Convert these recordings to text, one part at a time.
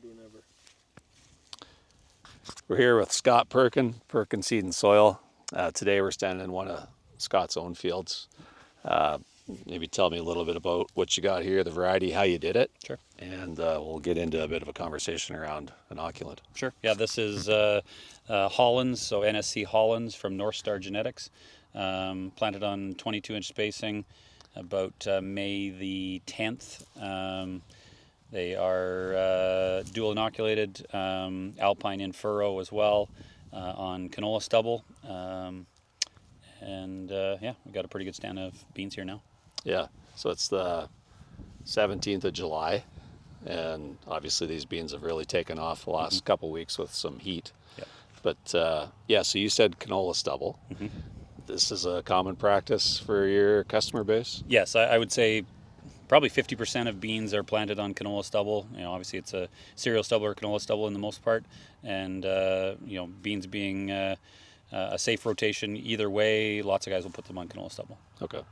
good whenever. We're here with Scott Perkin Seed and Soil. Today we're standing in one of Scott's own fields. Maybe tell me a little bit about what you got here, the variety, how you did it. Sure. And we'll get into a bit of a conversation around inoculant. Sure. Yeah, this is Hollands, so NSC Hollands from North Star Genetics. Planted on 22-inch spacing about May the 10th. They are dual inoculated, alpine in furrow as well, on canola stubble. Yeah, we've got a pretty good stand of beans here now. Yeah, so it's the 17th of July, and obviously these beans have really taken off the last couple weeks with some heat. Yep. But yeah, so you said canola stubble. This is a common practice for your customer base? Yes, I would say probably 50% of beans are planted on canola stubble. Obviously it's a cereal stubble or canola stubble in the most part, and beans being a safe rotation either way, lots of guys will put them on canola stubble. Okay.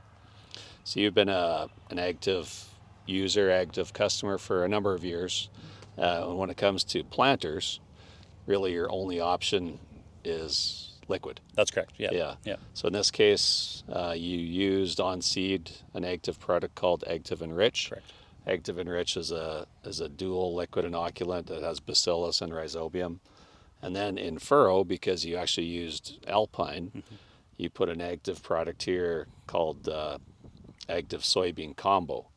So you've been an active user, active customer for a number of years. When it comes to planters, really your only option is liquid. That's correct. Yeah. So in this case, you used on seed an active product called Active Enrich. Correct. Active Enrich is a dual liquid inoculant that has bacillus and rhizobium. And then in furrow, because you actually used alpine, you put an active product here called Active Soybean Combo.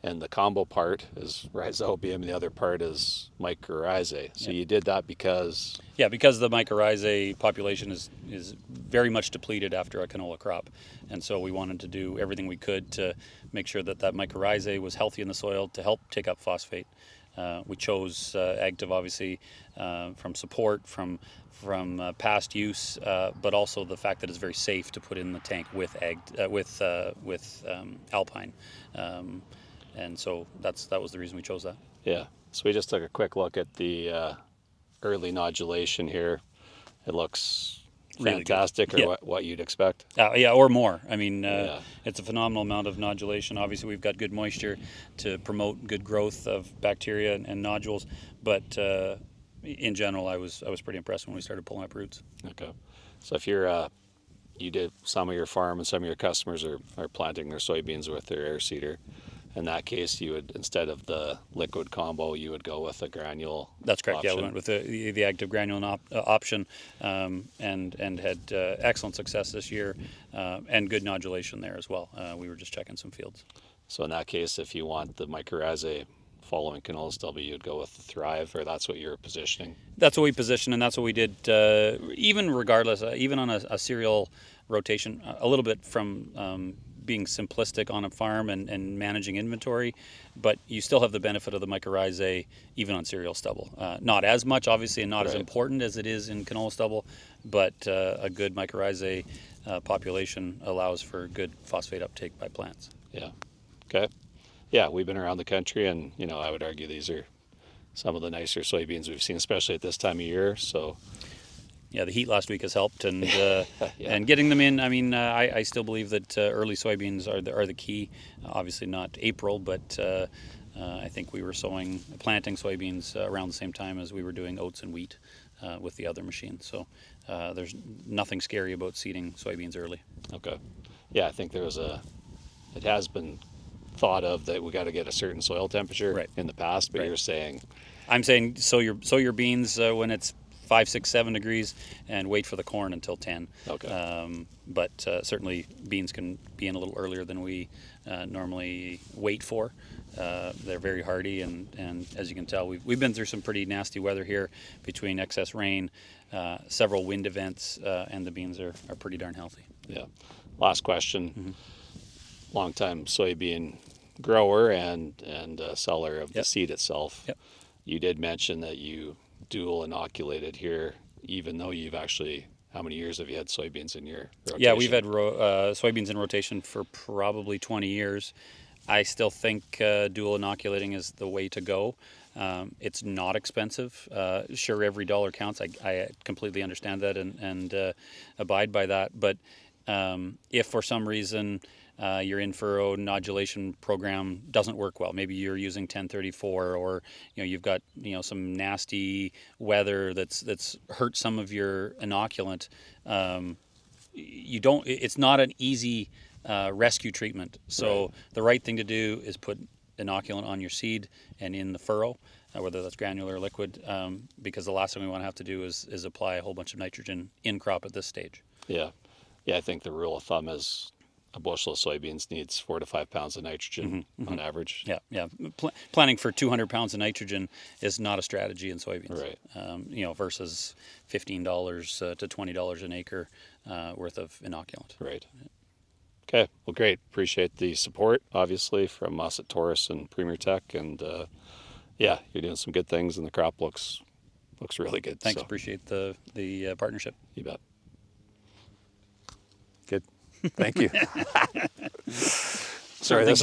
And the combo part is rhizobium, the other part is mycorrhizae. So you did that because... Yeah, because the mycorrhizae population is very much depleted after a canola crop. And so we wanted to do everything we could to make sure that mycorrhizae was healthy in the soil to help take up phosphate. We chose Active, obviously, from support, from past use, but also the fact that it's very safe to put in the tank with alpine. And so that was the reason we chose that. Yeah. So we just took a quick look at the early nodulation here. It looks really fantastic, good. Or what you'd expect. Yeah, or more. I mean, it's a phenomenal amount of nodulation. Obviously, we've got good moisture to promote good growth of bacteria and nodules. But in general, I was pretty impressed when we started pulling up roots. Okay. So if you did some of your farm and some of your customers are planting their soybeans with their air seeder. In that case, you would, instead of the liquid combo, you would go with a granule. That's correct. Option. Yeah, we went with the active granule option, and had excellent success this year, and good nodulation there as well. We were just checking some fields. So in that case, if you want the mycorrhizae following canola stubble, you'd go with the Thrive, or that's what you're positioning? That's what we positioned, and that's what we did, even regardless, even on a cereal rotation, a little bit from being simplistic on a farm and managing inventory, but you still have the benefit of the mycorrhizae even on cereal stubble. Not as much, obviously, and not as important as it is in canola stubble, but a good mycorrhizae population allows for good phosphate uptake by plants. Yeah. Okay. Yeah, we've been around the country, and I would argue these are some of the nicer soybeans we've seen, especially at this time of year. So. Yeah, the heat last week has helped, and and getting them in. I mean, I still believe that early soybeans are the key. Obviously, not April, but I think we were planting soybeans around the same time as we were doing oats and wheat with the other machines. So there's nothing scary about seeding soybeans early. Okay. Yeah, I think it has been thought of that we got to get a certain soil temperature in the past, but you're saying... I'm saying sow your beans when it's 5, 6, 7 degrees, and wait for the corn until 10. Okay. But certainly beans can be in a little earlier than we normally wait for. They're very hardy, and as you can tell, we've been through some pretty nasty weather here between excess rain, several wind events, and the beans are pretty darn healthy. Yeah. Last question. Longtime soybean grower and seller of the seed itself. Yep. You did mention that you dual inoculated here, even though you've actually, how many years have you had soybeans in your rotation? Yeah, we've had soybeans in rotation for probably 20 years. I still think dual inoculating is the way to go. It's not expensive. Sure, every dollar counts. I completely understand that and abide by that. But if for some reason your in-furrow nodulation program doesn't work well. Maybe you're using 1034, or you've got some nasty weather that's hurt some of your inoculant. You don't. It's not an easy rescue treatment. So Right. the right thing to do is put inoculant on your seed and in the furrow, whether that's granular or liquid, because the last thing we want to have to do is apply a whole bunch of nitrogen in crop at this stage. Yeah. Yeah, I think the rule of thumb is a bushel of soybeans needs 4 to 5 pounds of nitrogen on average. Yeah, yeah. Planning for 200 pounds of nitrogen is not a strategy in soybeans. Right. Versus $15 to $20 an acre worth of inoculant. Right. Okay. Well, great. Appreciate the support, obviously, from us at Taurus and Premier Tech. And yeah, you're doing some good things, and the crop looks really good. Thanks. So, Appreciate the partnership. you bet. Good. Thank you. Sorry, this